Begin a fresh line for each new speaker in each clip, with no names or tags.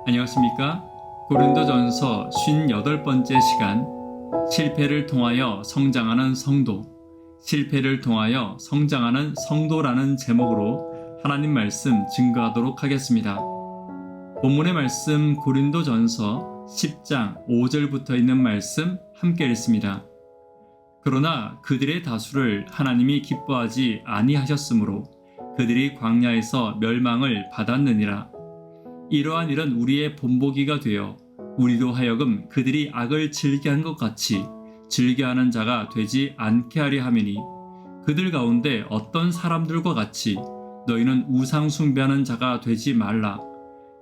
안녕하십니까? 고린도전서 58번째 시간, 실패를 통하여 성장하는 성도, 실패를 통하여 성장하는 성도라는 제목으로 하나님 말씀 증거하도록 하겠습니다. 본문의 말씀 고린도전서 10장 5절부터 있는 말씀 함께 읽습니다. 그러나 그들의 다수를 하나님이 기뻐하지 아니하셨으므로 그들이 광야에서 멸망을 받았느니라. 이러한 일은 우리의 본보기가 되어 우리로 하여금 그들이 악을 즐겨한 것 같이 즐겨하는 자가 되지 않게 하려 함이니, 그들 가운데 어떤 사람들과 같이 너희는 우상 숭배하는 자가 되지 말라.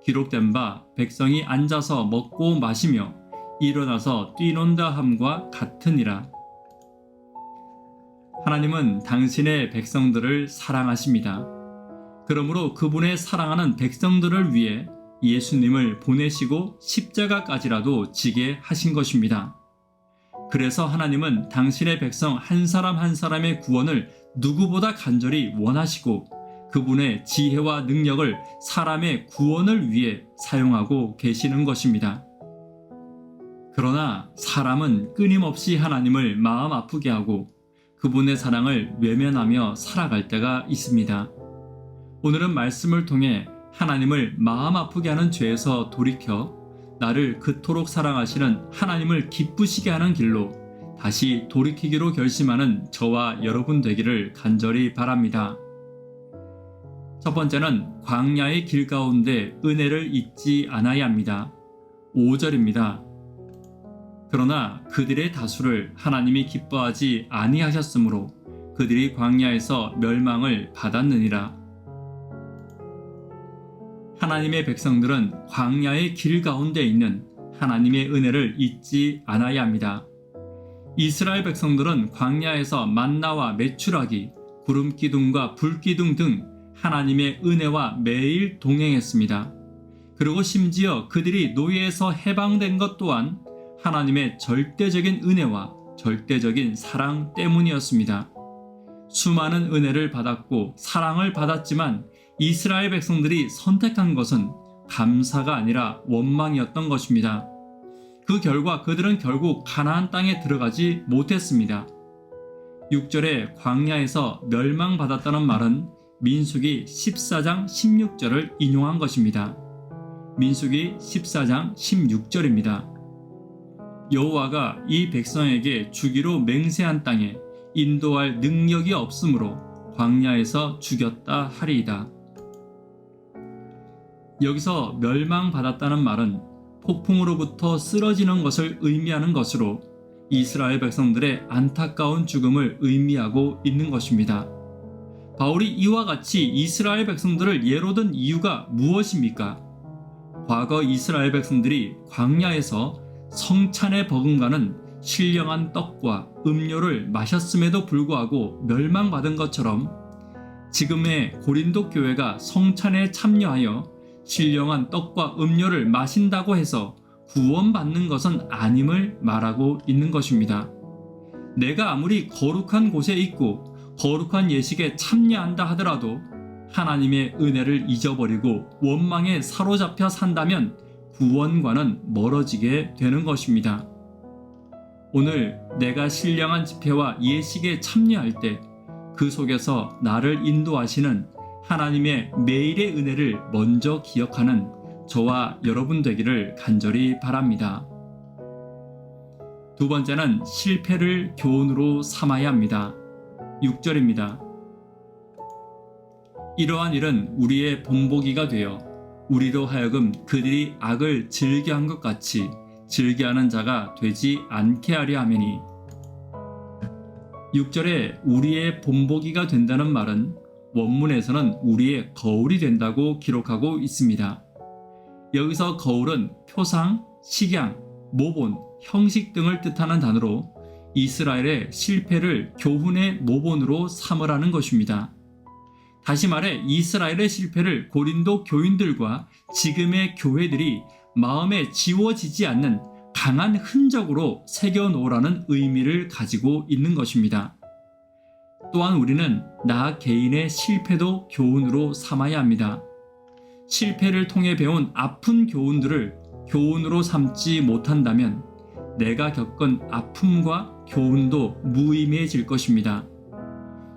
기록된 바 백성이 앉아서 먹고 마시며 일어나서 뛰논다 함과 같으니라. 하나님은 당신의 백성들을 사랑하십니다. 그러므로 그분의 사랑하는 백성들을 위해 예수님을 보내시고 십자가까지라도 지게 하신 것입니다. 그래서 하나님은 당신의 백성 한 사람 한 사람의 구원을 누구보다 간절히 원하시고 그분의 지혜와 능력을 사람의 구원을 위해 사용하고 계시는 것입니다. 그러나 사람은 끊임없이 하나님을 마음 아프게 하고 그분의 사랑을 외면하며 살아갈 때가 있습니다. 오늘은 말씀을 통해 하나님을 마음 아프게 하는 죄에서 돌이켜 나를 그토록 사랑하시는 하나님을 기쁘시게 하는 길로 다시 돌이키기로 결심하는 저와 여러분 되기를 간절히 바랍니다. 첫 번째는 광야의 길 가운데 은혜를 잊지 않아야 합니다. 5절입니다. 그러나 그들의 다수를 하나님이 기뻐하지 아니하셨으므로 그들이 광야에서 멸망을 받았느니라. 하나님의 백성들은 광야의 길 가운데 있는 하나님의 은혜를 잊지 않아야 합니다. 이스라엘 백성들은 광야에서 만나와 메추라기, 구름기둥과 불기둥 등 하나님의 은혜와 매일 동행했습니다. 그리고 심지어 그들이 노예에서 해방된 것 또한 하나님의 절대적인 은혜와 절대적인 사랑 때문이었습니다. 수많은 은혜를 받았고 사랑을 받았지만 이스라엘 백성들이 선택한 것은 감사가 아니라 원망이었던 것입니다. 그 결과 그들은 결국 가나안 땅에 들어가지 못했습니다. 6절에 광야에서 멸망받았다는 말은 민수기 14장 16절을 인용한 것입니다. 민수기 14장 16절입니다. 여호와가 이 백성에게 주기로 맹세한 땅에 인도할 능력이 없으므로 광야에서 죽였다 하리이다. 여기서 멸망받았다는 말은 폭풍으로부터 쓰러지는 것을 의미하는 것으로 이스라엘 백성들의 안타까운 죽음을 의미하고 있는 것입니다. 바울이 이와 같이 이스라엘 백성들을 예로 든 이유가 무엇입니까? 과거 이스라엘 백성들이 광야에서 성찬에 버금가는 신령한 떡과 음료를 마셨음에도 불구하고 멸망받은 것처럼 지금의 고린도 교회가 성찬에 참여하여 신령한 떡과 음료를 마신다고 해서 구원받는 것은 아님을 말하고 있는 것입니다. 내가 아무리 거룩한 곳에 있고 거룩한 예식에 참여한다 하더라도 하나님의 은혜를 잊어버리고 원망에 사로잡혀 산다면 구원과는 멀어지게 되는 것입니다. 오늘 내가 신령한 집회와 예식에 참여할 때 그 속에서 나를 인도하시는 하나님의 매일의 은혜를 먼저 기억하는 저와 여러분 되기를 간절히 바랍니다. 두 번째는 실패를 교훈으로 삼아야 합니다. 6절입니다. 이러한 일은 우리의 본보기가 되어 우리로 하여금 그들이 악을 즐겨한 것 같이 즐겨하는 자가 되지 않게 하려 함이니. 6절에 우리의 본보기가 된다는 말은 원문에서는 우리의 거울이 된다고 기록하고 있습니다. 여기서 거울은 표상, 식양, 모본, 형식 등을 뜻하는 단어로 이스라엘의 실패를 교훈의 모본으로 삼으라는 것입니다. 다시 말해 이스라엘의 실패를 고린도 교인들과 지금의 교회들이 마음에 지워지지 않는 강한 흔적으로 새겨놓으라는 의미를 가지고 있는 것입니다. 또한 우리는 나 개인의 실패도 교훈으로 삼아야 합니다. 실패를 통해 배운 아픈 교훈들을 교훈으로 삼지 못한다면 내가 겪은 아픔과 교훈도 무의미해질 것입니다.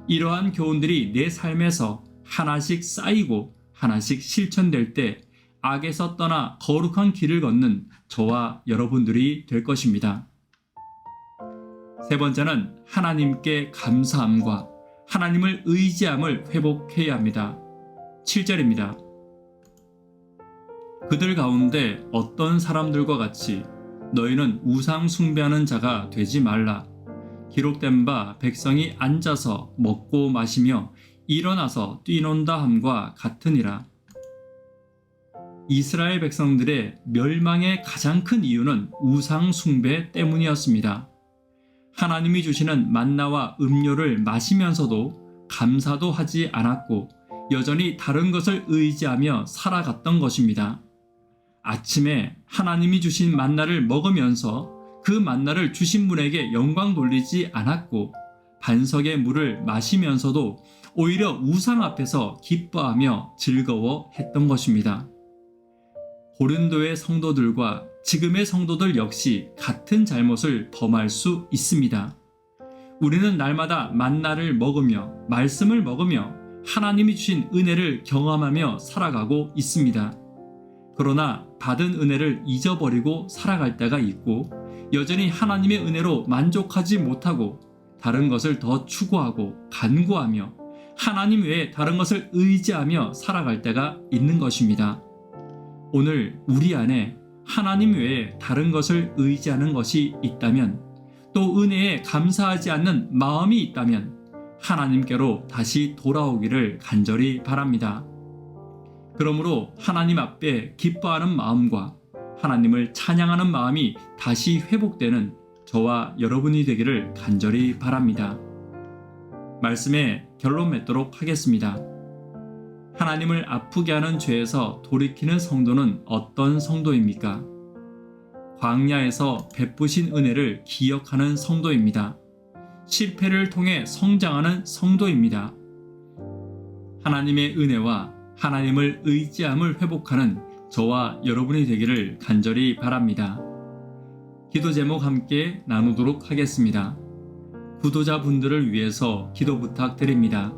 이러한 교훈들이 내 삶에서 하나씩 쌓이고 하나씩 실천될 때 악에서 떠나 거룩한 길을 걷는 저와 여러분들이 될 것입니다. 세 번째는 하나님께 감사함과 하나님을 의지함을 회복해야 합니다. 7절입니다. 그들 가운데 어떤 사람들과 같이 너희는 우상 숭배하는 자가 되지 말라. 기록된 바 백성이 앉아서 먹고 마시며 일어나서 뛰논다 함과 같으니라. 이스라엘 백성들의 멸망의 가장 큰 이유는 우상 숭배 때문이었습니다. 하나님이 주시는 만나와 음료를 마시면서도 감사도 하지 않았고 여전히 다른 것을 의지하며 살아갔던 것입니다. 아침에 하나님이 주신 만나를 먹으면서 그 만나를 주신 분에게 영광 돌리지 않았고 반석의 물을 마시면서도 오히려 우상 앞에서 기뻐하며 즐거워했던 것입니다. 고린도의 성도들과 지금의 성도들 역시 같은 잘못을 범할 수 있습니다. 우리는 날마다 만나를 먹으며 말씀을 먹으며 하나님이 주신 은혜를 경험하며 살아가고 있습니다. 그러나 받은 은혜를 잊어버리고 살아갈 때가 있고 여전히 하나님의 은혜로 만족하지 못하고 다른 것을 더 추구하고 간구하며 하나님 외에 다른 것을 의지하며 살아갈 때가 있는 것입니다. 오늘 우리 안에 하나님 외에 다른 것을 의지하는 것이 있다면 또 은혜에 감사하지 않는 마음이 있다면 하나님께로 다시 돌아오기를 간절히 바랍니다. 그러므로 하나님 앞에 기뻐하는 마음과 하나님을 찬양하는 마음이 다시 회복되는 저와 여러분이 되기를 간절히 바랍니다. 말씀에 결론 맺도록 하겠습니다. 하나님을 아프게 하는 죄에서 돌이키는 성도는 어떤 성도입니까? 광야에서 베푸신 은혜를 기억하는 성도입니다. 실패를 통해 성장하는 성도입니다. 하나님의 은혜와 하나님을 의지함을 회복하는 저와 여러분이 되기를 간절히 바랍니다. 기도 제목 함께 나누도록 하겠습니다. 구도자분들을 위해서 기도 부탁드립니다.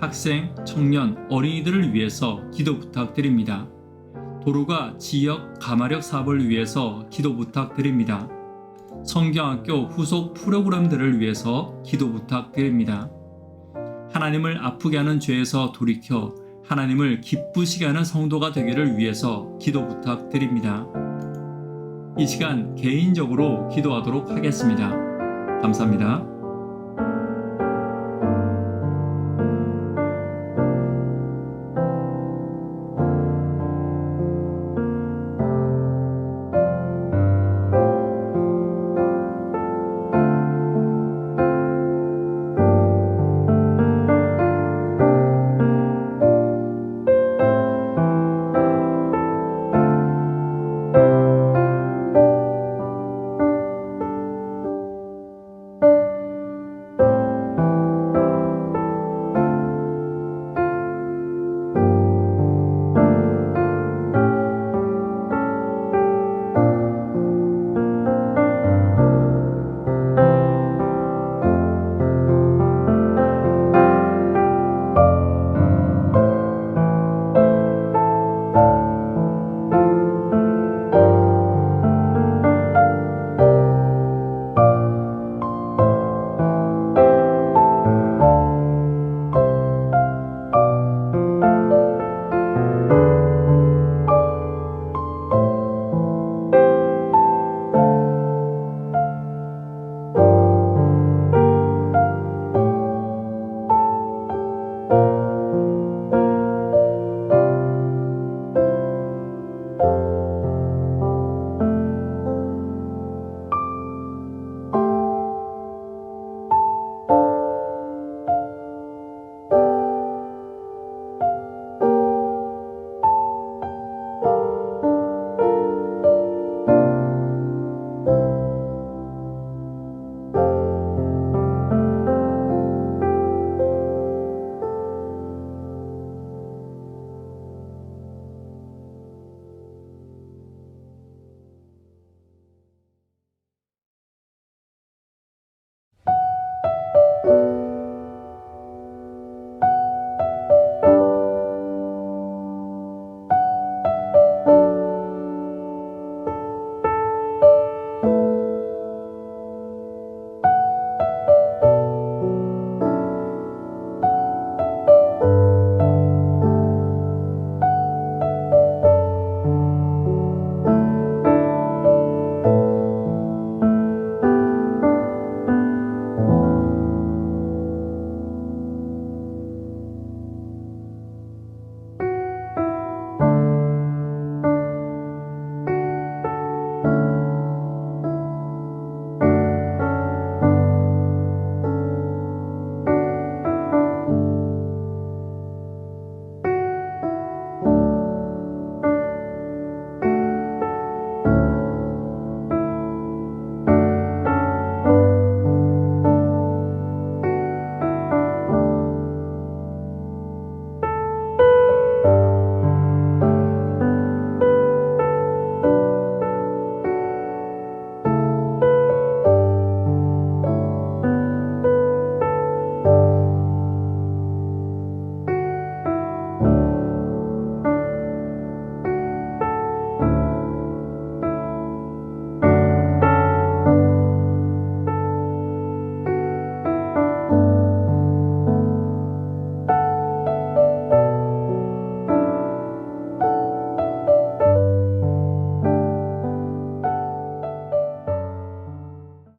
학생, 청년, 어린이들을 위해서 기도 부탁드립니다. 도로가 지역 가마력 사업을 위해서 기도 부탁드립니다. 성경학교 후속 프로그램들을 위해서 기도 부탁드립니다. 하나님을 아프게 하는 죄에서 돌이켜 하나님을 기쁘시게 하는 성도가 되기를 위해서 기도 부탁드립니다. 이 시간 개인적으로 기도하도록 하겠습니다. 감사합니다.